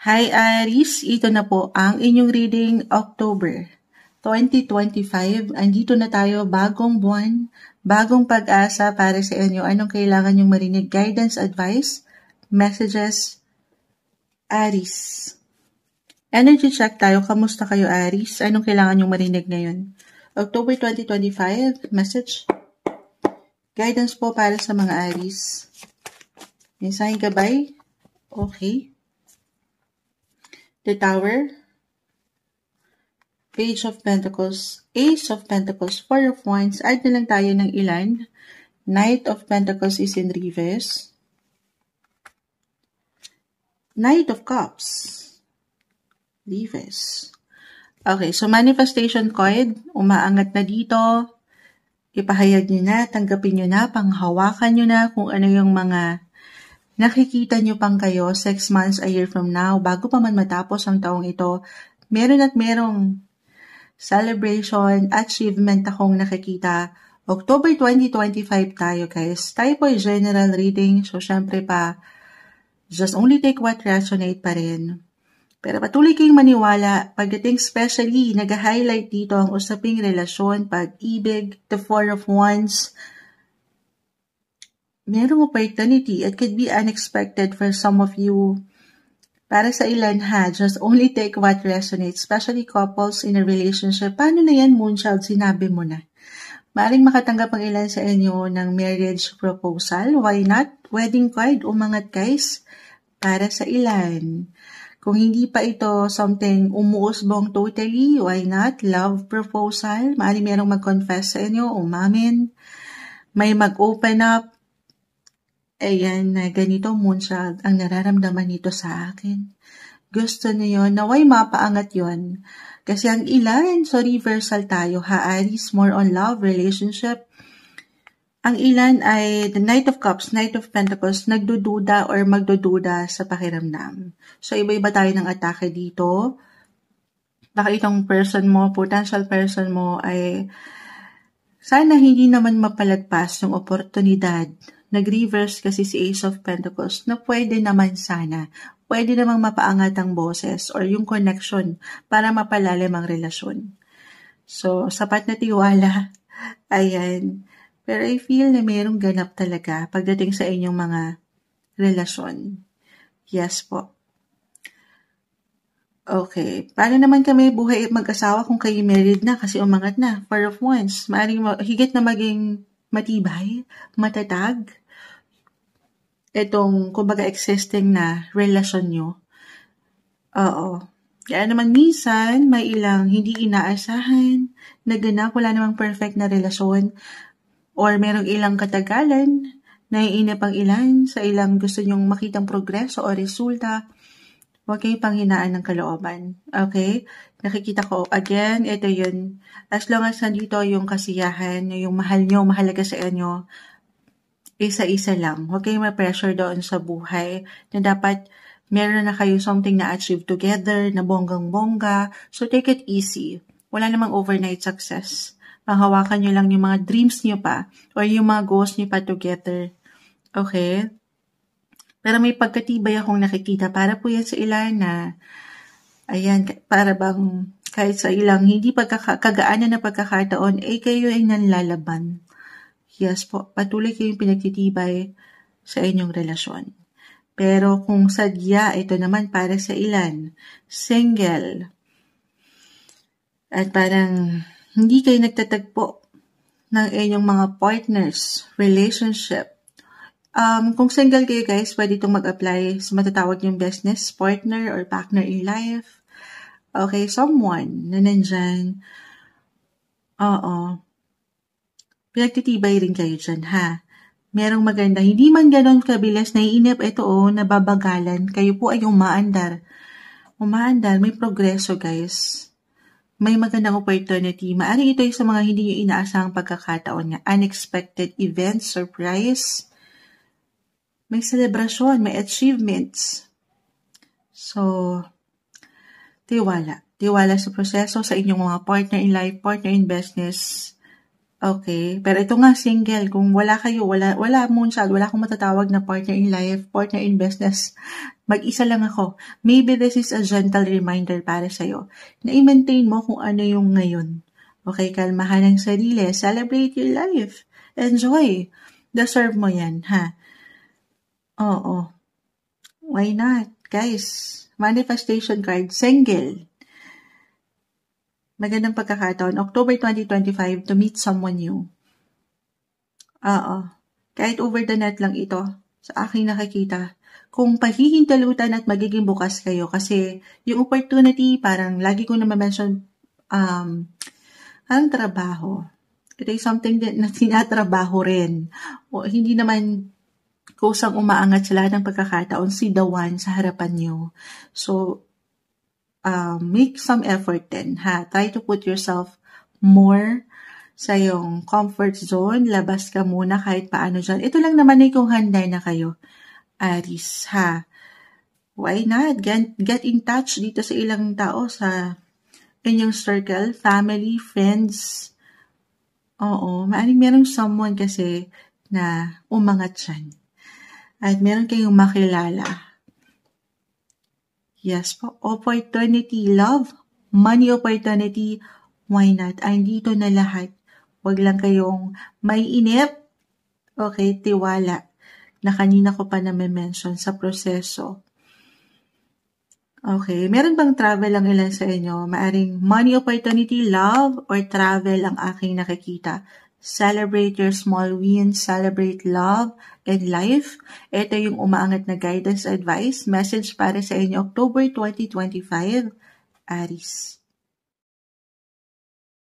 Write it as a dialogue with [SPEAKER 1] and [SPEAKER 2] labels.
[SPEAKER 1] Hi Aries, ito na po ang inyong reading October 2025. Andito na tayo, bagong buwan, bagong pag-asa para sa inyo. Anong kailangan nyong marinig? Guidance, advice, messages, Aries. Energy check tayo. Kamusta kayo Aries? Anong kailangan nyong marinig ngayon? October 2025, message. Guidance po para sa mga Aries. Mensaheng gabay? Okay. The Tower, Page of Pentacles, Ace of Pentacles, Four of Wands, add na lang tayo ng ilan. Knight of Pentacles is in reverse. Knight of Cups, reverse. Okay, so manifestation card, umaangat na dito. Ipahayag nyo na, tanggapin nyo na, panghawakan nyo na kung ano yung mga nakikita nyo pang kayo 6 months, a year from now, bago pa man matapos ang taong ito, meron at merong celebration, achievement akong nakikita. October 2025 tayo guys. Tayo po ay general reading, so syempre pa, just only take what resonate pa rin. Pero patuloy kayong maniwala, pagdating especially, nag-highlight dito ang usaping relasyon, pag-ibig, the Four of Wands, merong opportunity. It could be unexpected for some of you. Para sa ilan ha, just only take what resonates, especially couples in a relationship. Paano na yan, Moonchild? Sinabi mo na. Maaring makatanggap ang ilan sa inyo ng marriage proposal. Why not? Wedding card, umangat guys. Para sa ilan. Kung hindi pa ito something umuusbong totally, why not? Love proposal. Maaring merong mag-confess sa inyo, umamin. May mag-open up. Ayan, na ganito Moonchild, ang nararamdaman nito sa akin. Gusto niyo yun, naway mapaangat yun. Kasi ang ilan, so reversal tayo, Aries, more on love, relationship. Ang ilan ay the Knight of Cups, Knight of Pentacles, nagdududa or magdududa sa pakiramdam. So iba-iba tayo ng atake dito. Baka itong person mo, potential person mo ay sana hindi naman mapalagpas yung oportunidad. Nag-reverse kasi si Ace of Pentacles na pwede naman sana. Pwede namang mapaangat ang boses or yung connection para mapalalim ang relasyon. So, sapat na tiwala. Ayan. Pero I feel na mayroong ganap talaga pagdating sa inyong mga relasyon. Yes po. Okay. Paano naman kami buhay mag-asawa kung kayo married na kasi umangat na? Four of Wands. Maaring higit na maging matibay, matatag, itong, kumbaga, existing na relasyon nyo. Oo. Kaya naman minsan, may ilang hindi inaasahan, naganap, wala namang perfect na relasyon, or merong ilang katagalan, naiinip ang ilan, sa ilang gusto nyong makitang progreso o resulta, huwag kayong panghinaan ng kalooban. Okay? Nakikita ko, again, ito yun. As long as nandito yung kasiyahan, yung mahal nyo, mahalaga sa inyo, isa-isa lang. Huwag kayong ma-pressure doon sa buhay na dapat meron na kayo something na achieve together, na bonggang-bongga. So, take it easy. Wala namang overnight success. Panghawakan nyo lang yung mga dreams nyo pa or yung mga goals nyo pa together. Okay? Pero may pagkatibay akong nakikita. Para po yan sa ilan na, ayan, para bang kahit sa ilang hindi kagaanan na pagkakataon, kayo ay nanlalaban. Yes po, patuloy kayong pinagtitibay sa inyong relasyon. Pero kung sadya, ito naman para sa ilan, single, at parang hindi kayo nagtatagpo ng inyong mga partners, relationship. Kung single kayo guys, pwede itong mag-apply sa matatawag yung business partner or partner in life. Okay, someone na nandyan. Oo. Pinagtitibay rin kayo dyan, ha? Merong maganda. Hindi man ganon kabilis, naiinip, ito nababagalan. Kayo po ay umaandar. Umaandar, may progreso, guys. May magandang opportunity. Maaring ito yung sa mga hindi nyo inaasahang pagkakataon nga. Unexpected event, surprise. May celebration, may achievements. So, tiwala. Tiwala sa proseso, sa inyong mga partner in life, partner in business. Okay, pero ito nga single, kung wala kayo, wala Moonchild, wala akong matatawag na partner in life, partner in business, Mag-isa lang ako. Maybe this is a gentle reminder para sa'yo na i-maintain mo kung ano yung ngayon. Okay, kalmahan ang sarili. Celebrate your life. Enjoy. Deserve mo yan, ha? Oo. Why not? Guys, manifestation card, single. Magandang pagkakataon, October 2025 to meet someone new. Oo. Kahit over the net lang ito, sa aking nakikita, kung pahihintalutan at magiging bukas kayo kasi yung opportunity, parang lagi ko na ma-mention, ang trabaho. Ito ay something na tinatrabaho rin. O, hindi naman kusang umaangat sa lahat ng pagkakataon si the one sa harapan nyo. So, make some effort din, ha? Try to put yourself more sa yung comfort zone. Labas ka muna kahit paano dyan. Ito lang naman ay kung handa na kayo, Aries, ha? Why not? Get in touch dito sa ilang tao sa inyong circle, family, friends. Oo, maaaring merong someone kasi na umangat dyan. At meron kayong makilala. Yes po, opportunity, love, money opportunity, why not? Andito na lahat. Huwag lang kayong may inip, okay, tiwala, na kanina ko pa na-mention sa proseso. Okay, meron bang travel ang ilan sa inyo? Maaring money opportunity, love, or travel ang aking nakikita. Celebrate your small wins, celebrate love and life. Ito yung umaangat na guidance advice, message para sa inyo October 2025, Aries.